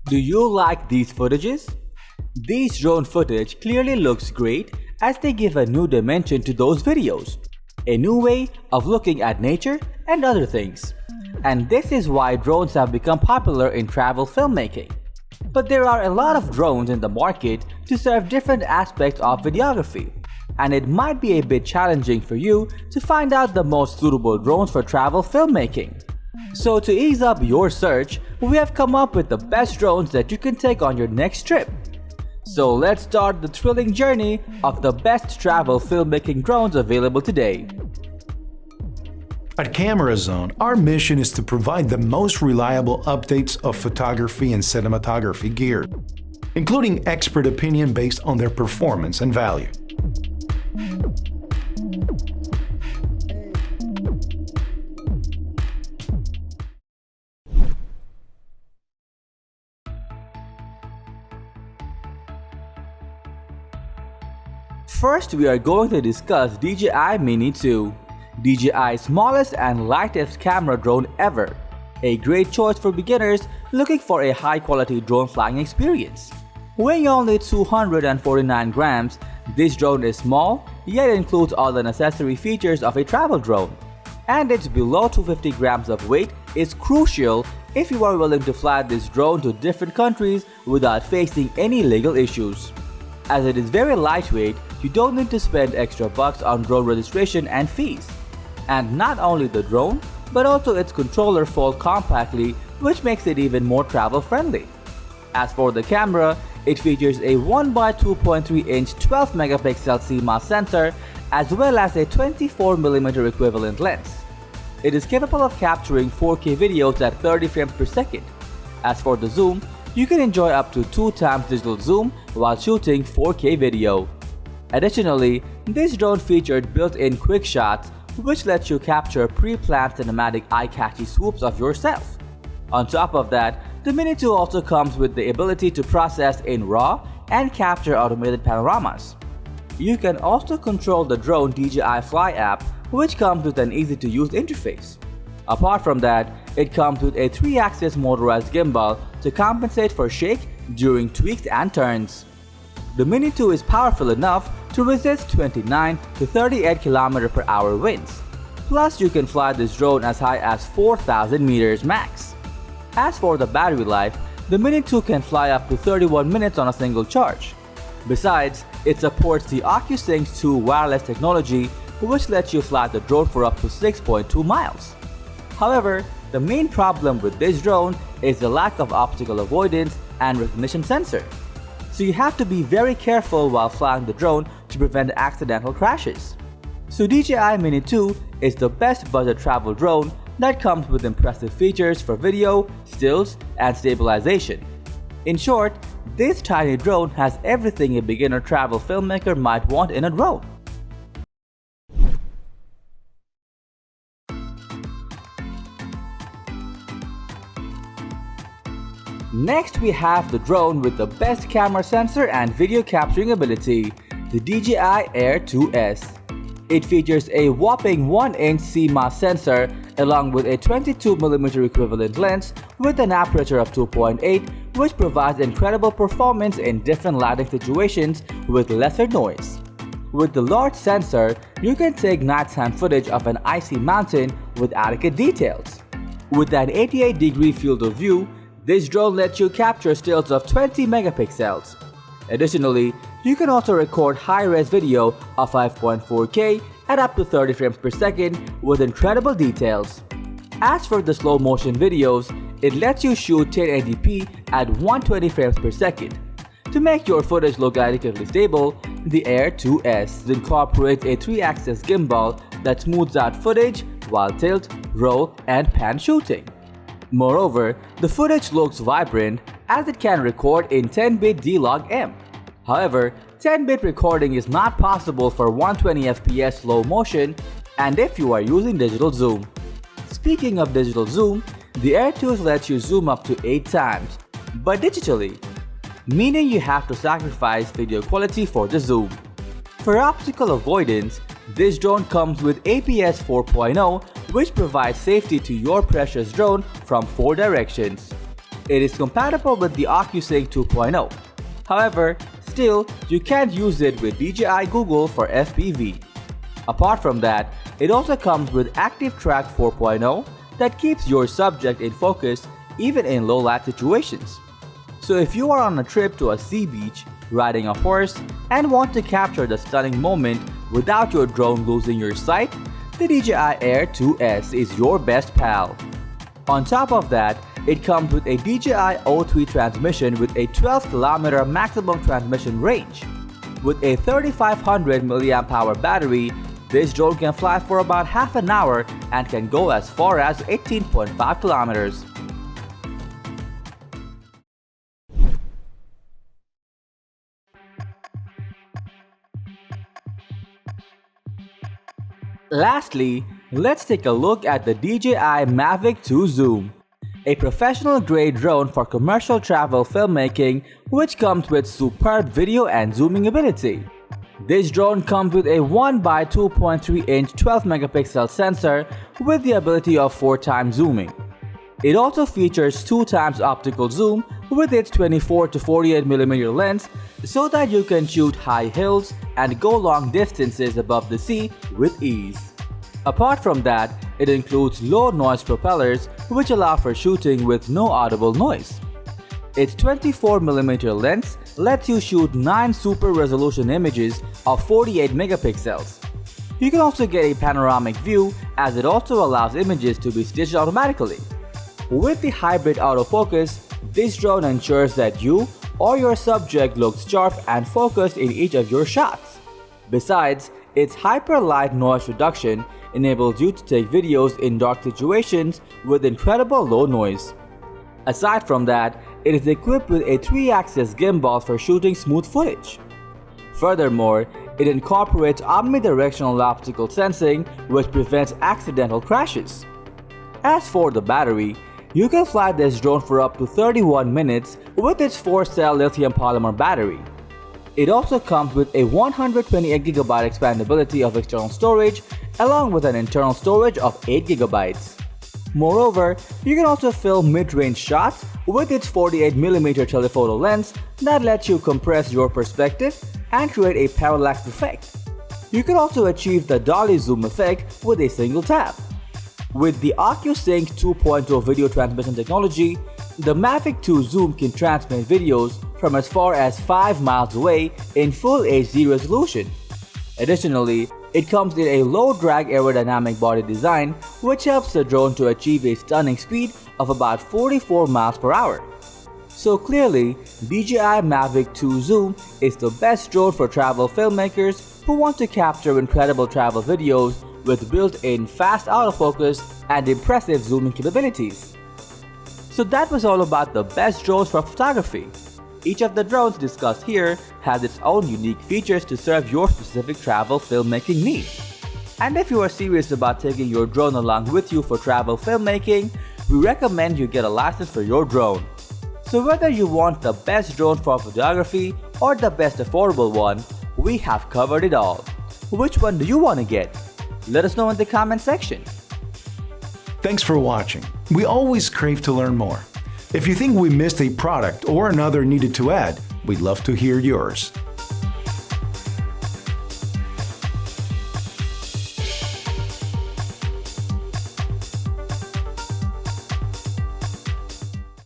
Do you like these footages? These drone footage clearly looks great as they give a new dimension to those videos, a new way of looking at nature and other things. And this is why drones have become popular in travel filmmaking. But there are a lot of drones in the market to serve different aspects of videography, and it might be a bit challenging for you to find out the most suitable drones for travel filmmaking. So to ease up your search, we have come up with the best drones that you can take on your next trip. So let's start the thrilling journey of the best travel filmmaking drones available today. At Camera Zone, our mission is to provide the most reliable updates of photography and cinematography gear, including expert opinion based on their performance and value. First, we are going to discuss DJI Mini 2, DJI's smallest and lightest camera drone ever. A great choice for beginners looking for a high-quality drone flying experience. Weighing only 249 grams, this drone is small, yet includes all the necessary features of a travel drone. And its below 250 grams of weight is crucial if you are willing to fly this drone to different countries without facing any legal issues. As it is very lightweight, you don't need to spend extra bucks on drone registration and fees. And not only the drone, but also its controller fold compactly, which makes it even more travel friendly. As for the camera, it features a 1x2.3-inch 12-megapixel CMOS sensor as well as a 24mm equivalent lens. It is capable of capturing 4K videos at 30 frames per second. As for the zoom, you can enjoy up to 2x digital zoom while shooting 4K video. Additionally, this drone featured built-in quick shots, which lets you capture pre-planned cinematic eye-catchy swoops of yourself. On top of that, the Mini 2 also comes with the ability to process in RAW and capture automated panoramas. You can also control the drone DJI Fly app, which comes with an easy-to-use interface. Apart from that, it comes with a 3-axis motorized gimbal to compensate for shake during tweaks and turns. The Mini 2 is powerful enough to resist 29 to 38 km/h winds. Plus, you can fly this drone as high as 4,000 meters max. As for the battery life, the Mini 2 can fly up to 31 minutes on a single charge. Besides, it supports the OcuSync 2 wireless technology, which lets you fly the drone for up to 6.2 miles. However, the main problem with this drone is the lack of optical avoidance and recognition sensor. So you have to be very careful while flying the drone to prevent accidental crashes. So DJI Mini 2 is the best budget travel drone that comes with impressive features for video, stills, and stabilization. In short, this tiny drone has everything a beginner travel filmmaker might want in a drone. Next, we have the drone with the best camera sensor and video capturing ability, the DJI Air 2S. It features a whopping 1-inch CMOS sensor along with a 22mm equivalent lens with an aperture of 2.8, which provides incredible performance in different lighting situations with lesser noise. With the large sensor, you can take nighttime footage of an icy mountain with adequate details. With an 88-degree field of view, this drone lets you capture stills of 20 megapixels. Additionally, you can also record high-res video of 5.4K at up to 30 frames per second with incredible details. As for the slow motion videos, it lets you shoot 1080p at 120 frames per second. To make your footage look adequately stable, the Air 2S incorporates a 3-axis gimbal that smooths out footage while tilt, roll, and pan shooting. Moreover, the footage looks vibrant as it can record in 10-bit D-Log-M. However, 10-bit recording is not possible for 120fps slow motion and if you are using digital zoom. Speaking of digital zoom, the Air 2 lets you zoom up to 8 times, but digitally, meaning you have to sacrifice video quality for the zoom. For optical avoidance, this drone comes with APS 4.0, which provides safety to your precious drone from 4 directions. It is compatible with the OcuSync 2.0. However, still, you can't use it with DJI Google for FPV. Apart from that, it also comes with Active Track 4.0 that keeps your subject in focus even in low light situations. So if you are on a trip to a sea beach, riding a horse, and want to capture the stunning moment without your drone losing your sight, the DJI Air 2S is your best pal. On top of that, it comes with a DJI O3 transmission with a 12km maximum transmission range. With a 3500 mAh battery, this drone can fly for about half an hour and can go as far as 18.5 kilometers. Lastly, let's take a look at the DJI Mavic 2 Zoom, a professional-grade drone for commercial travel filmmaking which comes with superb video and zooming ability. This drone comes with a 1x2.3-inch 12-megapixel sensor with the ability of 4x zooming. It also features 2x optical zoom with its 24 to 48mm lens so that you can shoot high hills and go long distances above the sea with ease. Apart from that, it includes low noise propellers which allow for shooting with no audible noise. Its 24mm lens lets you shoot 9 super resolution images of 48 megapixels. You can also get a panoramic view as it also allows images to be stitched automatically. With the hybrid autofocus, this drone ensures that you or your subject looks sharp and focused in each of your shots. Besides, its hyper-light noise reduction enables you to take videos in dark situations with incredible low noise. Aside from that, it is equipped with a 3-axis gimbal for shooting smooth footage. Furthermore, it incorporates omnidirectional optical sensing which prevents accidental crashes. As for the battery, you can fly this drone for up to 31 minutes with its 4-cell lithium polymer battery. It also comes with a 128GB expandability of external storage along with an internal storage of 8GB. Moreover, you can also film mid-range shots with its 48mm telephoto lens that lets you compress your perspective and create a parallax effect. You can also achieve the dolly zoom effect with a single tap. With the OcuSync 2.0 video transmission technology, the Mavic 2 Zoom can transmit videos from as far as 5 miles away in full HD resolution. Additionally, it comes in a low-drag aerodynamic body design which helps the drone to achieve a stunning speed of about 44 miles per hour. So clearly, DJI Mavic 2 Zoom is the best drone for travel filmmakers who want to capture incredible travel videos with built-in fast autofocus and impressive zooming capabilities. So that was all about the best drones for photography. Each of the drones discussed here has its own unique features to serve your specific travel filmmaking needs. And if you are serious about taking your drone along with you for travel filmmaking, we recommend you get a license for your drone. So whether you want the best drone for photography or the best affordable one, we have covered it all. Which one do you want to get? Let us know in the comment section. Thanks for watching. We always crave to learn more. If you think we missed a product or another needed to add, we'd love to hear yours.